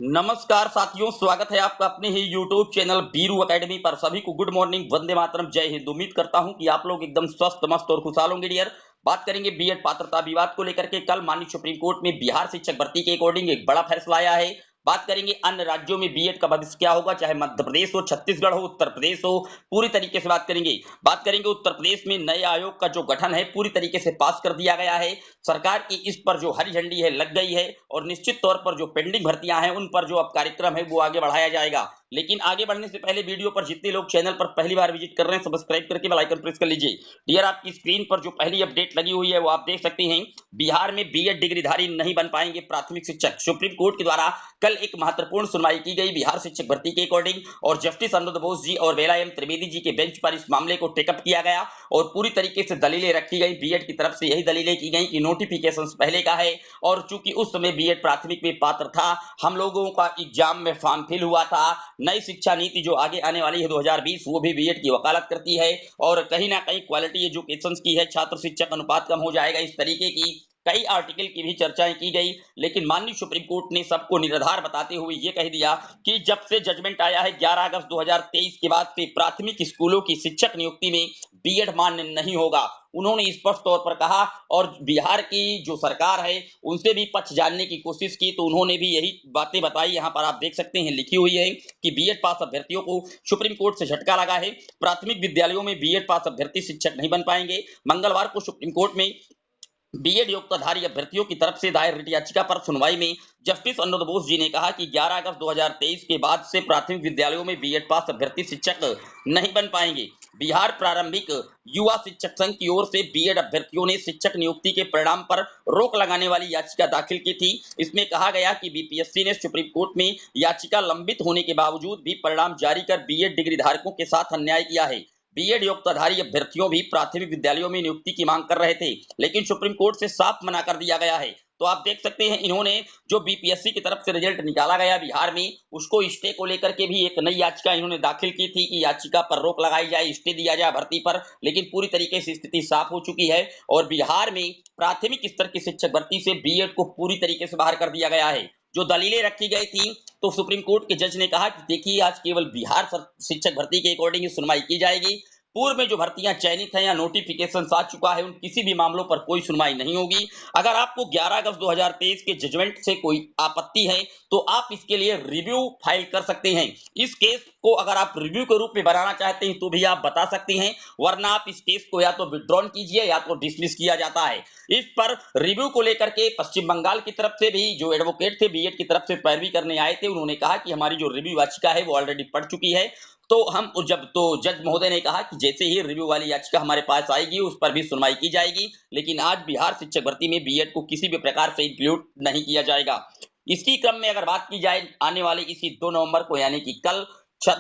नमस्कार साथियों, स्वागत है आपका अपने ही YouTube चैनल बीरू एकेडमी पर। सभी को गुड मॉर्निंग, वंदे मातरम, जय हिंद। उम्मीद करता हूं कि आप लोग एकदम स्वस्थ, मस्त और खुशहाल होंगे डियर। बात करेंगे बीएड पात्रता विवाद को लेकर के। कल माननीय सुप्रीम कोर्ट में बिहार शिक्षक भर्ती के अकॉर्डिंग एक बड़ा फैसला आया है। बात करेंगे अन्य राज्यों में बीएड का भविष्य क्या होगा, चाहे मध्य प्रदेश हो, छत्तीसगढ़ हो, उत्तर प्रदेश हो, पूरी तरीके से बात करेंगे। बात करेंगे उत्तर प्रदेश में नए आयोग का जो गठन है पूरी तरीके से पास कर दिया गया है। सरकार की इस पर जो हरी झंडी है लग गई है और निश्चित तौर पर जो पेंडिंग भर्तियां हैं उन पर जो अब कार्यक्रम है वो आगे बढ़ाया जाएगा। लेकिन आगे बढ़ने से पहले वीडियो पर जितने लोग चैनल पर पहली बार विजिट कर रहे हैं सब्सक्राइब करके बेल आइकन प्रेस कर लीजिए। डियर, आपकी स्क्रीन पर जो पहली अपडेट लगी हुई है वो आप देख सकते हैं। बिहार में बीएड डिग्रीधारी नहीं बन पाएंगे प्राथमिक शिक्षक। सुप्रीम कोर्ट के द्वारा कल एक महत्वपूर्ण सुनवाई की गई बिहार शिक्षक भर्ती के अकॉर्डिंग और जस्टिस अनिरुद्ध बोस जी और बेला एम त्रिवेदी जी के बेंच पर इस मामले को टेकअप किया गया और पूरी तरीके से दलीलें रखी गई। बीएड की तरफ से यही दलीलें की गई कि नोटिफिकेशन पहले का है और चूंकि उस समय बीएड प्राथमिक में पात्र था, हम लोगों का एग्जाम में फॉर्म फिल हुआ था। नई शिक्षा नीति जो आगे आने वाली है 2020 वो भी बीएड की वकालत करती है और कहीं ना कहीं क्वालिटी एजुकेशन की है, छात्र शिक्षक अनुपात कम हो जाएगा, इस तरीके की कई आर्टिकल की भी चर्चाएं की गई। लेकिन माननीय सुप्रीम कोर्ट ने सबको निराधार बताते हुए ये कह दिया कि जब से जजमेंट आया है 11 अगस्त 2023 के बाद से प्राथमिक स्कूलों की शिक्षक नियुक्ति में बीएड मान्य नहीं होगा। उन्होंने स्पष्ट तौर पर कहा और बिहार की जो सरकार है उनसे भी पक्ष जानने की कोशिश की तो उन्होंने भी यही बातें बताई। यहाँ पर आप देख सकते हैं लिखी हुई है कि बीएड पास अभ्यर्थियों को सुप्रीम कोर्ट से झटका लगा है। प्राथमिक विद्यालयों में बीएड पास अभ्यर्थी शिक्षक नहीं बन पाएंगे। मंगलवार को सुप्रीम कोर्ट में बीएड योग्यताधारी अभ्यर्थियों की तरफ से दायर रिट याचिका पर सुनवाई में जस्टिस अनिरुद्ध बोस जी ने कहा कि 11 अगस्त 2023 के बाद से प्राथमिक विद्यालयों में बीएड पास अभ्यर्थी शिक्षक नहीं बन पाएंगे। बिहार प्रारंभिक युवा शिक्षक संघ की ओर से बीएड अभ्यर्थियों ने शिक्षक नियुक्ति के परिणाम पर रोक लगाने वाली याचिका दाखिल की थी। इसमें कहा गया कि बीपीएससी ने सुप्रीम कोर्ट में याचिका लंबित होने के बावजूद भी परिणाम जारी कर बीएड डिग्री धारकों के साथ अन्याय किया है। बीएड योग्यताधारी अभ्यर्थियों भी प्राथमिक विद्यालयों में नियुक्ति की मांग कर रहे थे, लेकिन सुप्रीम कोर्ट से साफ मना कर दिया गया है। तो आप देख सकते हैं इन्होंने जो बीपीएससी की तरफ से रिजल्ट निकाला गया बिहार में उसको स्टे को लेकर के भी एक नई याचिका इन्होंने दाखिल की थी कि याचिका पर रोक लगाई जाए, स्टे दिया जाए भर्ती पर। लेकिन पूरी तरीके से स्थिति साफ हो चुकी है और बिहार में प्राथमिक स्तर की शिक्षक भर्ती से बीएड को पूरी तरीके से बाहर कर दिया गया है। जो दलीलें रखी गई थी तो सुप्रीम कोर्ट के जज ने कहा कि देखिए आज केवल बिहार शिक्षक भर्ती के अकॉर्डिंग सुनवाई की जाएगी। पूर्व में जो भर्तियां चयनित हैं या नोटिफिकेशन आ चुका है उन किसी भी मामलों पर कोई सुनवाई नहीं होगी। अगर आपको 11 अगस्त 2023 के जजमेंट से कोई आपत्ति है तो आप इसके लिए रिव्यू फाइल कर सकते हैं। इस केस को अगर आप रिव्यू के रूप में बनाना चाहते हैं तो भी आप बता सकते हैं, वरना आप इस केस को या तो विड्रॉन कीजिए या तो डिसमिस किया जाता है। इस पर रिव्यू को लेकर के पश्चिम बंगाल की तरफ से भी जो एडवोकेट थे बीएड की तरफ से पैरवी करने आए थे, उन्होंने कहा कि हमारी जो रिव्यू याचिका है वो ऑलरेडी पड़ चुकी है। तो हम जब तो जज महोदय ने कहा कि जैसे ही रिव्यू वाली याचिका हमारे पास आएगी उस पर भी सुनवाई की जाएगी। लेकिन आज बिहार शिक्षक भर्ती में बीएड को किसी भी प्रकार से इंक्लूड नहीं किया जाएगा। इसी क्रम में अगर बात की जाए आने वाले इसी 2 नवंबर को यानी कि कल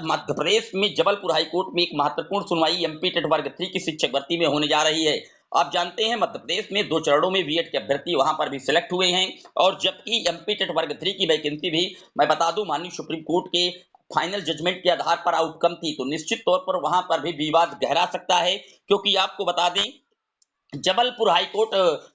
मध्य प्रदेश में जबलपुर हाईकोर्ट में एक महत्वपूर्ण सुनवाई एमपी टेट वर्ग 3 की शिक्षक भर्ती में होने जा रही है। आप जानते हैं मध्य प्रदेश में 2 चरणों में बीएड के अभ्यर्थी वहां पर भी सिलेक्ट हुए हैं और जबकि एमपी टेट वर्ग 3 की वैकेंसी भी मैं बता दूं माननीय सुप्रीम कोर्ट के फाइनल जजमेंट के आधार पर आउटकम थी, तो निश्चित तौर पर वहां पर भी विवाद गहरा सकता है। क्योंकि आपको बता दें जबलपुर हाईकोर्ट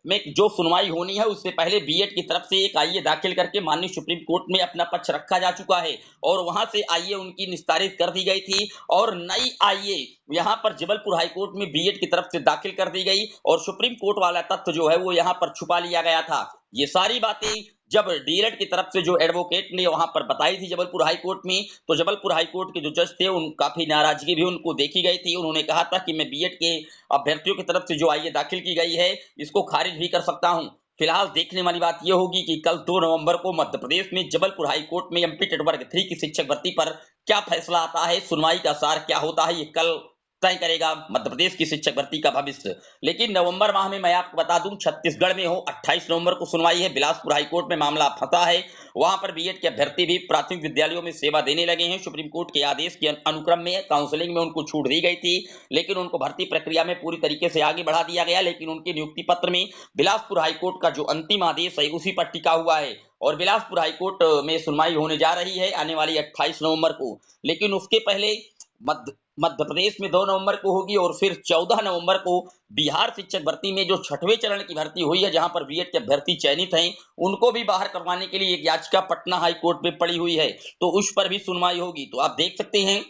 में जो सुनवाई होनी है उससे पहले बीएड की तरफ से एक आईए दाखिल करके माननीय सुप्रीम कोर्ट में अपना पक्ष रखा जा चुका है और वहां से आईए उनकी निस्तारित कर दी गई थी और नई आईए यहां पर जबलपुर हाईकोर्ट में बीएड की तरफ से दाखिल कर दी गई और सुप्रीम कोर्ट वाला तथ्य जो है वो यहां पर छुपा लिया गया था। ये सारी बातें जब डीएलएड की तरफ से जो एडवोकेट ने वहां पर बताई थी जबलपुर हाईकोर्ट में, तो जबलपुर हाईकोर्ट के जो जज थे उन काफी नाराजगी भी उनको देखी गई थी। उन्होंने कहा था कि मैं बीएड के अभ्यर्थियों की तरफ से जो आईए दाखिल की गई है इसको खारिज भी कर सकता हूं। फिलहाल देखने वाली बात यह होगी कि कल 2 नवंबर को मध्य प्रदेश में जबलपुर हाईकोर्ट में एमपी टेट वर्ग 3 की शिक्षक भर्ती पर क्या फैसला आता है, सुनवाई का सार क्या होता है, ये कल तय करेगा मध्य प्रदेश की शिक्षक भर्ती का भविष्य। लेकिन नवंबर माह में मैं आपको बता दूं छत्तीसगढ़ में हो 28 नवंबर को सुनवाई है। बिलासपुर हाईकोर्ट में मामला फंसा है, वहां पर बीएड के अभ्यर्थी भी प्राथमिक विद्यालयों में सेवा देने लगे हैं। सुप्रीम कोर्ट के आदेश के अनुक्रम में काउंसलिंग में उनको छूट दी गई थी, लेकिन उनको भर्ती प्रक्रिया में पूरी तरीके से आगे बढ़ा दिया गया। लेकिन उनके नियुक्ति पत्र में बिलासपुर हाईकोर्ट का जो अंतिम आदेश है उसी पर टिका हुआ है और बिलासपुर हाईकोर्ट में सुनवाई होने जा रही है आने वाली 28 नवंबर को। लेकिन उसके पहले मध्य प्रदेश में 2 नवंबर को होगी और फिर 14 नवंबर को बिहार शिक्षक भर्ती में जो 6वें चरण की भर्ती हुई है, जहां पर बीएड के अभ्यर्थी चयनित हैं, उनको भी बाहर करवाने के लिए एक याचिका पटना हाई कोर्ट में पड़ी हुई है, तो उस पर भी सुनवाई होगी। तो आप देख सकते हैं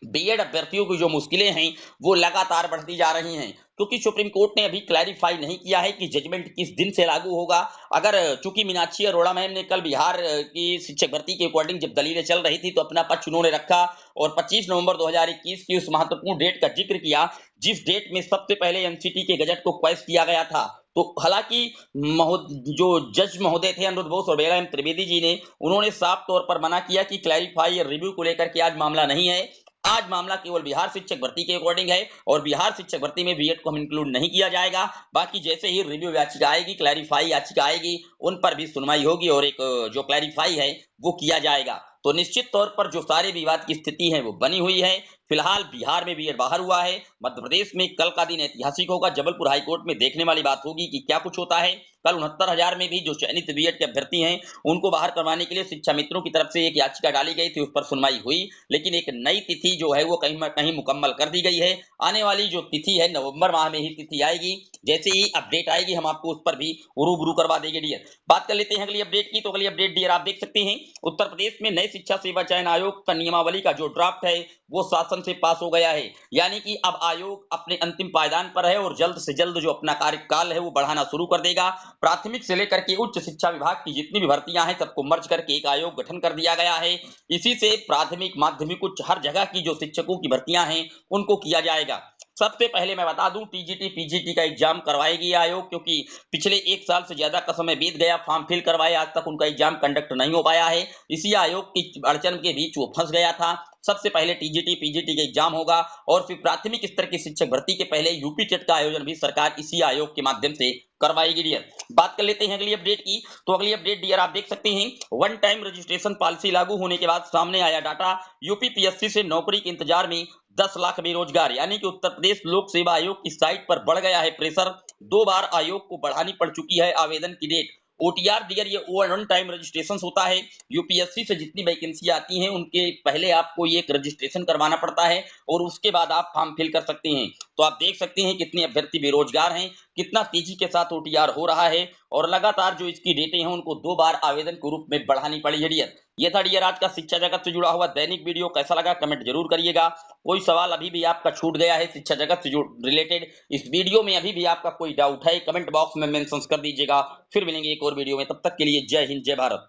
बीएड अभ्यर्थियों की जो मुश्किलें हैं वो लगातार बढ़ती जा रही हैं, क्योंकि सुप्रीम कोर्ट ने अभी क्लैरिफाई नहीं किया है कि जजमेंट किस दिन से लागू होगा। अगर चूंकि मीनाक्षी अरोड़ा मैम ने कल बिहार की शिक्षक भर्ती के अकॉर्डिंग जब दलीलें चल रही थी तो अपना पक्ष उन्होंने रखा और 25 नवंबर 2021 की उस महत्वपूर्ण डेट का जिक्र किया, जिस डेट में सबसे पहले एनसीटी के गजट को क्वेश्चन किया गया था। तो हालांकि जो जज महोदय थे अनिरुद्ध बोस और बेला एम त्रिवेदी जी ने, उन्होंने साफ तौर पर मना किया कि क्लैरिफाई या रिव्यू को लेकर के आज मामला नहीं है। आज मामला केवल बिहार शिक्षक भर्ती के अकॉर्डिंग है और बिहार शिक्षक भर्ती में बीएड को हम इंक्लूड नहीं किया जाएगा। बाकी जैसे ही रिव्यू याचिका आएगी, क्लैरिफाई याचिका आएगी, उन पर भी सुनवाई होगी और एक जो क्लैरिफाई है वो किया जाएगा। तो निश्चित तौर पर जो सारे विवाद की स्थिति है वो बनी हुई है। फिलहाल बिहार में बीएड बाहर हुआ है। मध्य प्रदेश में कल का दिन ऐतिहासिक होगा। जबलपुर हाईकोर्ट में देखने वाली बात होगी कि क्या कुछ होता है। कल 69,000 में भी जो चयनित बीएड के अभ्यर्थी हैं उनको बाहर करवाने के लिए शिक्षा मित्रों की तरफ से एक याचिका डाली गई थी, उस पर सुनवाई हुई, लेकिन एक नई तिथि जो है वो कहीं न कहीं मुकम्मल कर दी गई है। आने वाली जो तिथि है नवंबर माह में ही तिथि आएगी। जैसे ही अपडेट आएगी हम आपको उस पर भी रूबरू करवा देंगे डियर। बात कर लेते हैं अगली अपडेट की। तो अगली अपडेट डियर आप देख सकते हैं, उत्तर प्रदेश में नए शिक्षा सेवा चयन आयोग का नियमावली का जो ड्राफ्ट है वो शासन से पास हो गया है। यानी कि अब आयोग अपने अंतिम पायदान पर है और जल्द से जल्द जो अपना कार्यकाल है वो बढ़ाना शुरू कर देगा। प्राथमिक से लेकर के उच्च शिक्षा विभाग की जितनी भी भर्तियां हैं सबको मर्ज करके एक आयोग गठन कर दिया गया है। इसी से प्राथमिक, माध्यमिक, उच्च हर जगह की जो शिक्षकों की भर्तियां हैं उनको किया जाएगा। सबसे पहले मैं बता दूं, टीजीटी पीजीटी का एग्जाम करवाएगी ये आयोग, क्योंकि पिछले 1 साल से ज्यादा का समय बीत गया, फॉर्म फिल करवाए, आज तक उनका एग्जाम कंडक्ट नहीं हो पाया है। इसी आयोग की अड़चन के बीच वो फंस गया था। सबसे पहले टीजीटी पीजीटी का एग्जाम होगा और फिर प्राथमिक स्तर की शिक्षक भर्ती के पहले यूपी टेट का आयोजन भी सरकार इसी आयोग के माध्यम से करवाएगी डियर। बात कर लेते हैं अगली अपडेट की। तो अगली अपडेट डियर आप देख सकते हैं, वन टाइम रजिस्ट्रेशन पॉलिसी लागू होने के बाद सामने आया डाटा, यूपी पीएससी से नौकरी के इंतजार में 10 लाख बेरोजगार। यानी कि उत्तर प्रदेश लोक सेवा आयोग की साइट पर बढ़ गया है प्रेशर। 2 बार आयोग को बढ़ानी पड़ चुकी है आवेदन की डेट। ओटीआर डियर ये वन टाइम रजिस्ट्रेशन होता है। यूपीएससी से जितनी वैकेंसी आती हैं उनके पहले आपको ये एक रजिस्ट्रेशन करवाना पड़ता है और उसके बाद आप फॉर्म फिल कर सकते हैं। तो आप देख सकते हैं कितने अभ्यर्थी बेरोजगार हैं, कितना तेजी के साथ ओटीआर हो रहा है और लगातार जो इसकी डेटें हैं उनको 2 बार आवेदन के रूप में बढ़ानी पड़ी है डियर। ये था डियर आज का शिक्षा जगत से जुड़ा हुआ दैनिक वीडियो। कैसा लगा कमेंट जरूर करिएगा। कोई सवाल अभी भी आपका छूट गया है शिक्षा जगत से जो रिलेटेड, इस वीडियो में अभी भी आपका कोई डाउट है, कमेंट बॉक्स में मेंशन कर दीजिएगा। फिर मिलेंगे एक और वीडियो में, तब तक के लिए जय हिंद जय भारत।